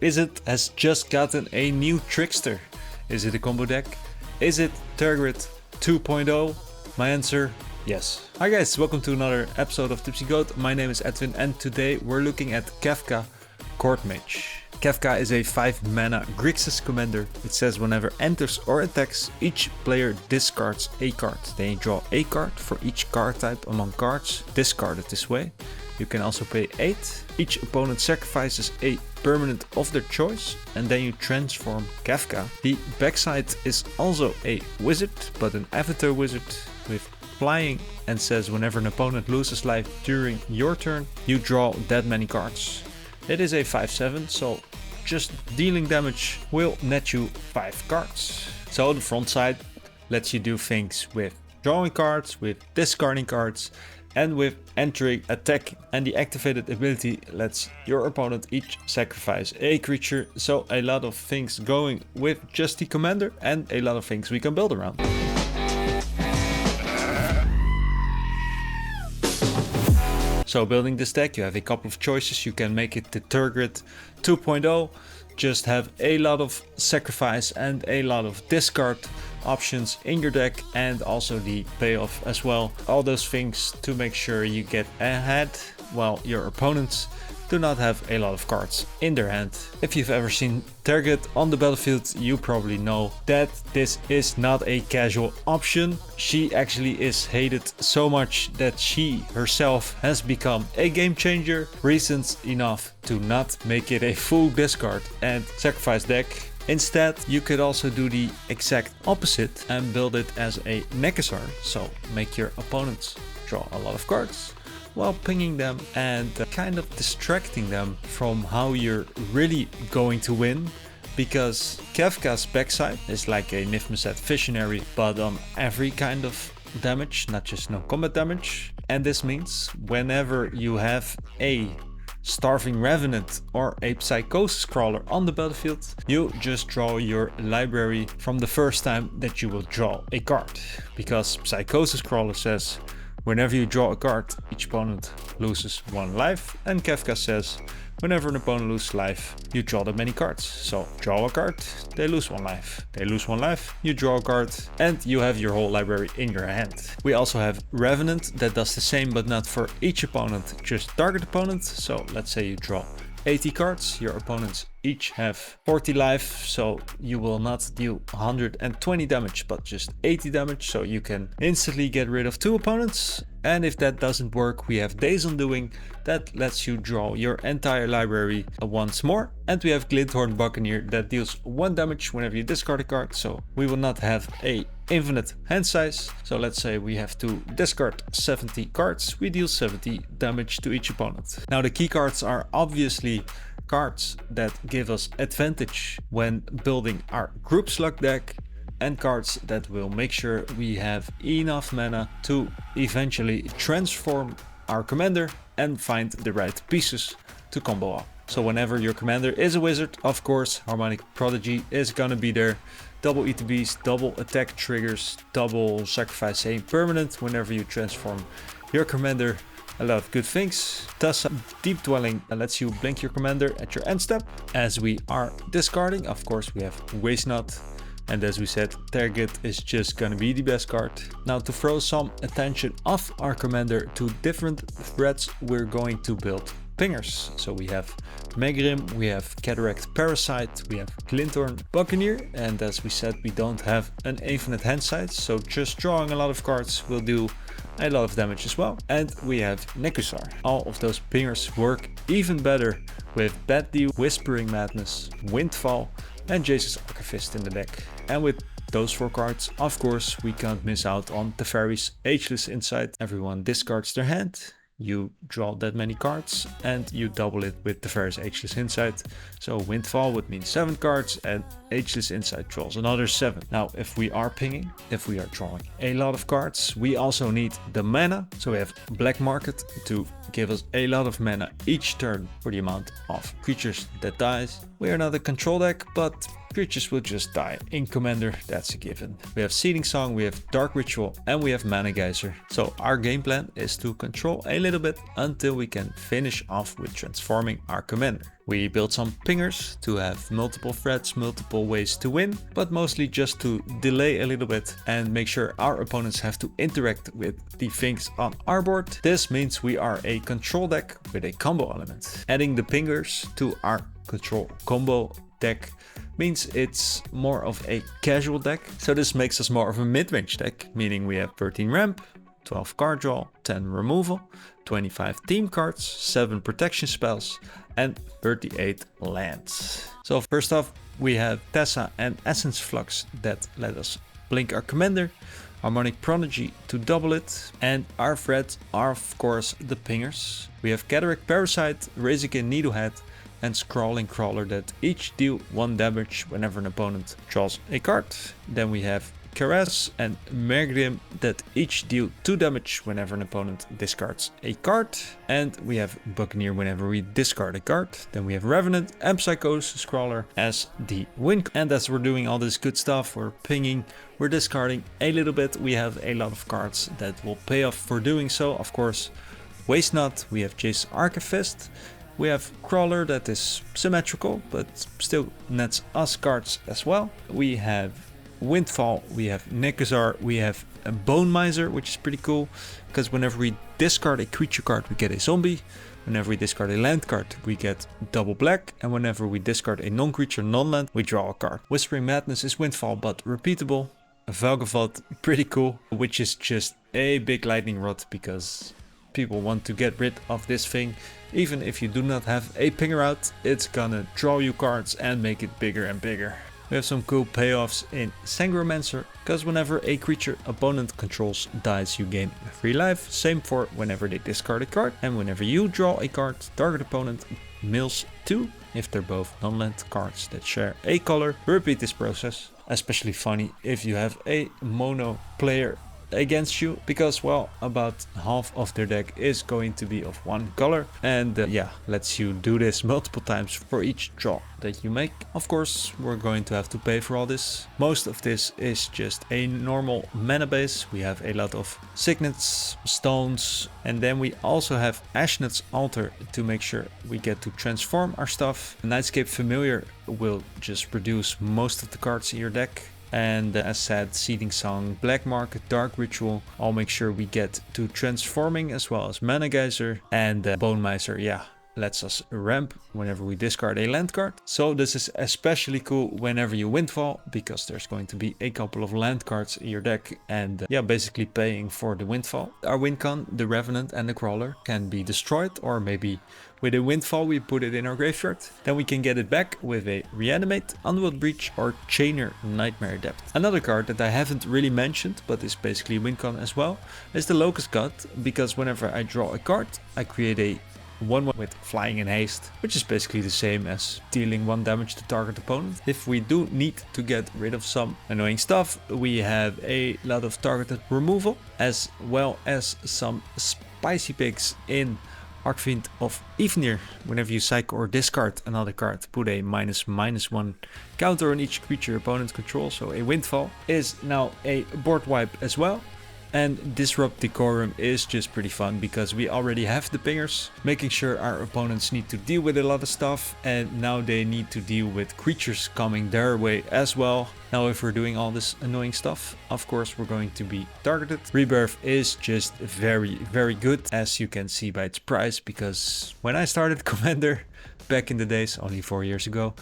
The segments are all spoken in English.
Wizard has just gotten a new trickster. Is it a combo deck? Is it Target 2.0? My answer, yes. Hi guys, welcome to another episode of Tipsy Goat. My name is Edwin and today we're looking at Kefka Court Mage. Kefka is a 5 mana Grixis commander. It says whenever enters or attacks, each player discards a card. Then you draw a card for each card type among cards discarded this way. You can also pay 8. Each opponent sacrifices a permanent of their choice and then you transform Kefka. The backside is also a wizard, but an avatar wizard with flying, and says whenever an opponent loses life during your turn, you draw that many cards. It is a 5/7, so just dealing damage will net you 5 cards. So the front side lets you do things with drawing cards, with discarding cards, and with entering attack, and the activated ability lets your opponent each sacrifice a creature. So a lot of things going with just the commander and a lot of things we can build around. So building this deck, you have a couple of choices. You can make it the Target 2.0, just have a lot of sacrifice and a lot of discard options in your deck, and also the payoff as well. All those things to make sure you get ahead while your opponents do not have a lot of cards in their hand. If you've ever seen Target on the battlefield, you probably know that this is not a casual option. She actually is hated so much that she herself has become a game changer. Reasons enough to not make it a full discard and sacrifice deck. Instead, you could also do the exact opposite and build it as a Nekusar. So make your opponents draw a lot of cards while pinging them and kind of distracting them from how you're really going to win, because Kefka's backside is like a Nifmset Visionary, but on every kind of damage, not just no combat damage. And this means whenever you have a Starving Revenant or a Psychosis Crawler on the battlefield, you just draw your library from the first time that you will draw a card, because Psychosis Crawler says whenever you draw a card, each opponent loses 1 life, and Kefka says whenever an opponent loses life, you draw that many cards. So draw a card, they lose 1 life. They lose 1 life, you draw a card, and you have your whole library in your hand. We also have Revenant that does the same, but not for each opponent, just target opponent. So let's say you draw 80 cards, your opponents each have 40 life, so you will not deal 120 damage but just 80 damage, so you can instantly get rid of 2 opponents. And if that doesn't work, we have Days Undoing that lets you draw your entire library once more. And we have Glinthorn Buccaneer that deals 1 damage whenever you discard a card, so we will not have a infinite hand size. So let's say we have to discard 70 cards, we deal 70 damage to each opponent. Now the key cards are obviously cards that give us advantage when building our group slug deck, and cards that will make sure we have enough mana to eventually transform our commander and find the right pieces to combo up. So whenever your commander is a wizard, of course Harmonic Prodigy is gonna be there. Double ETBs, double attack triggers, double sacrifice a permanent whenever you transform your commander. A lot of good things. Thus, Deep Dwelling lets you blink your commander at your end step. As we are discarding, of course we have Waste Not. And as we said, Target is just gonna be the best card. Now to throw some attention off our commander to different threats, we're going to build pingers. So we have Megrim, we have Cataract Parasite, we have Glinthorn Buccaneer, and as we said, we don't have an infinite hand size, so just drawing a lot of cards will do a lot of damage as well. And we have Nekusar. All of those pingers work even better with Bad Deal, Whispering Madness, Windfall, and Jace's Archivist in the deck. And with those 4 cards, of course, we can't miss out on Teferi's Ageless Insight. Everyone discards their hand, you draw that many cards, and you double it with Teferi's Ageless Insight. So Windfall would mean 7 cards, and Ageless Insight draws another 7. Now, if we are pinging, if we are drawing a lot of cards, we also need the mana. So we have Black Market to give us a lot of mana each turn for the amount of creatures that dies. We are not a control deck, but creatures will just die in Commander, that's a given. We have Seeding Song, we have Dark Ritual, and we have Mana Geyser. So our game plan is to control a little bit until we can finish off with transforming our Commander. We built some pingers to have multiple threats, multiple ways to win, but mostly just to delay a little bit and make sure our opponents have to interact with the things on our board. This means we are a control deck with a combo element. Adding the pingers to our control combo deck means it's more of a casual deck. So this makes us more of a mid-range deck, meaning we have 13 ramp, 12 card draw, 10 removal, 25 team cards, 7 protection spells, and 38 lands. So first off, we have Tessa and Essence Flux that let us blink our commander, Harmonic Prodigy to double it, and our threats are of course the pingers. We have Cataract Parasite, Razikin Needlehead, and Scrawling Crawler that each deal 1 damage whenever an opponent draws a card. Then we have Caress and Mergrim that each deal 2 damage whenever an opponent discards a card. And we have Buccaneer whenever we discard a card. Then we have Revenant and Psychosis Crawler as the win. And as we're doing all this good stuff, we're pinging, we're discarding a little bit. We have a lot of cards that will pay off for doing so. Of course, Waste Not, we have Jace Archivist. We have Crawler that is symmetrical, but still nets us cards as well. We have Windfall, we have Nekazar, we have a Bone Miser, which is pretty cool, because whenever we discard a creature card, we get a zombie. Whenever we discard a land card, we get double black. And whenever we discard a non-creature, non-land, we draw a card. Whispering Madness is Windfall, but repeatable. Valgavoth, pretty cool, which is just a big lightning rod, because people want to get rid of this thing. Even if you do not have a pinger out, it's gonna draw you cards and make it bigger and bigger. We have some cool payoffs in Sangromancer, because whenever a creature opponent controls dies, you gain 3 life. Same for whenever they discard a card. And whenever you draw a card, target opponent mills 2 if they're both non-land cards that share a color. Repeat this process. Especially funny if you have a mono player against you, because well, about half of their deck is going to be of one color, and yeah, lets you do this multiple times for each draw that you make. Of course, we're going to have to pay for all this. Most of this is just a normal mana base. We have a lot of signets, stones, and then we also have Ashnet's Altar to make sure we get to transform our stuff. Nightscape Familiar will just produce most of the cards in your deck. And as said, Seeding Song, Black Market, Dark Ritual, all make sure we get to transforming, as well as Mana Geyser. And Bone Miser, yeah, lets us ramp whenever we discard a land card. So this is especially cool whenever you Windfall, because there's going to be a couple of land cards in your deck, and yeah, basically paying for the Windfall. Our Wincon, the Revenant and the Crawler can be destroyed, or maybe with a Windfall we put it in our graveyard. Then we can get it back with a Reanimate, Unwield Breach, or Chainer Nightmare Adept. Another card that I haven't really mentioned, but is basically Wincon as well, is the Locust God, because whenever I draw a card, I create a 1/1 with Flying and Haste, which is basically the same as dealing 1 damage to target opponent. If we do need to get rid of some annoying stuff, we have a lot of targeted removal, as well as some spicy picks in Archfiend of Evenir. Whenever you cycle or discard another card, put a -1/-1 counter on each creature opponent controls. So a Windfall is now a board wipe as well. And Disrupt Decorum is just pretty fun, because we already have the pingers, making sure our opponents need to deal with a lot of stuff, and now they need to deal with creatures coming their way as well. Now if we're doing all this annoying stuff, of course we're going to be targeted. Rebirth is just very good, as you can see by its price, because when I started Commander back in the days, only 4 years ago,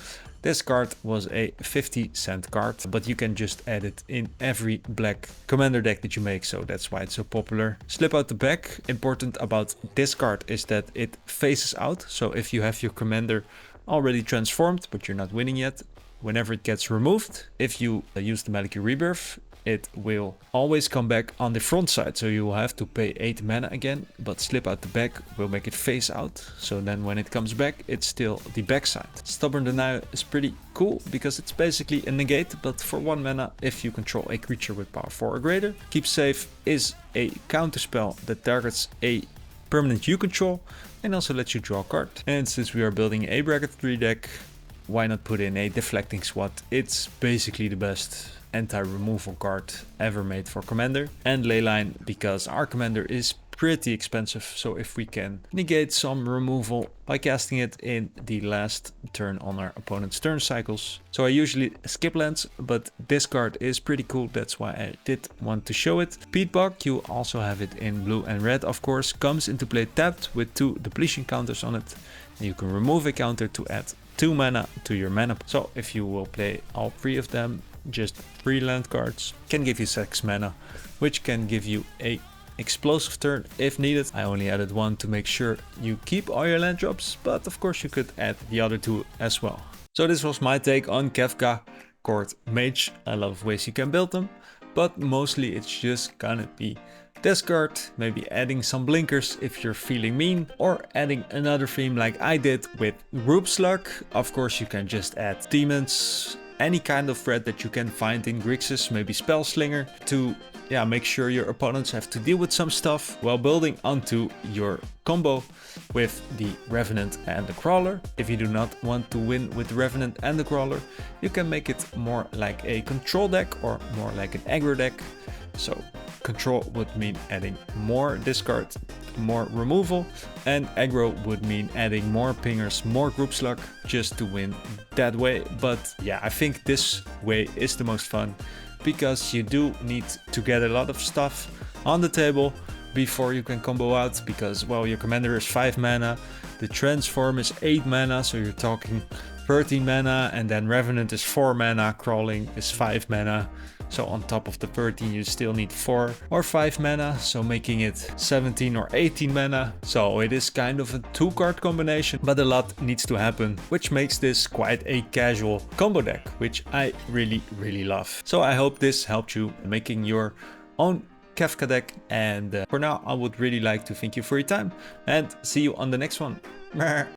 this card was a 50-cent card, but you can just add it in every black commander deck that you make, so that's why it's so popular. Slip out the back. Important about this card is that it faces out, so if you have your commander already transformed but you're not winning yet, whenever it gets removed, if you use the Maliki Rebirth, it will always come back on the front side, so you will have to pay 8 mana again, but Slip Out the Back will make it face out, so then when it comes back, it's still the back side. Stubborn Denial is pretty cool, because it's basically a negate, but for 1 mana if you control a creature with power 4 or greater. Keep Safe is a counterspell that targets a permanent you control, and also lets you draw a card. And since we are building a bracket 3 deck, why not put in a Deflecting Swat? It's basically the best anti-removal card ever made for Commander. And Leyline, because our Commander is pretty expensive. So if we can negate some removal by casting it in the last turn on our opponent's turn cycles. So I usually skip lands, but this card is pretty cool. That's why I did want to show it. Peatbog, you also have it in blue and red, of course, comes into play tapped with 2 depletion counters on it. And you can remove a counter to add 2 mana to your mana. So if you will play all 3 of them, just 3 land cards can give you 6 mana, which can give you a explosive turn if needed. I only added 1 to make sure you keep all your land drops, but of course you could add the other 2 as well. So this was my take on Kefka Court Mage. A lot of ways you can build them, but mostly it's just gonna be discard, maybe adding some blinkers if you're feeling mean, or adding another theme like I did with Group Slug. Of course you can just add demons, any kind of threat that you can find in Grixis, maybe Spellslinger, to make sure your opponents have to deal with some stuff while building onto your combo with the Revenant and the Crawler. If you do not want to win with the Revenant and the Crawler, you can make it more like a control deck or more like an aggro deck. So control would mean adding more discard, more removal, and aggro would mean adding more pingers, more Group Slug, just to win that way. But yeah, I think this way is the most fun, because you do need to get a lot of stuff on the table before you can combo out, because, well, your commander is 5 mana, the transform is 8 mana, so you're talking 13 mana, and then Revenant is 4 mana, Crawling is 5 mana. So on top of the 13 you still need 4 or 5 mana, so making it 17 or 18 mana. So it is kind of a 2-card combination, but a lot needs to happen, which makes this quite a casual combo deck, which I really love. So I hope this helped you making your own Kefka deck, and for now I would really like to thank you for your time and see you on the next one.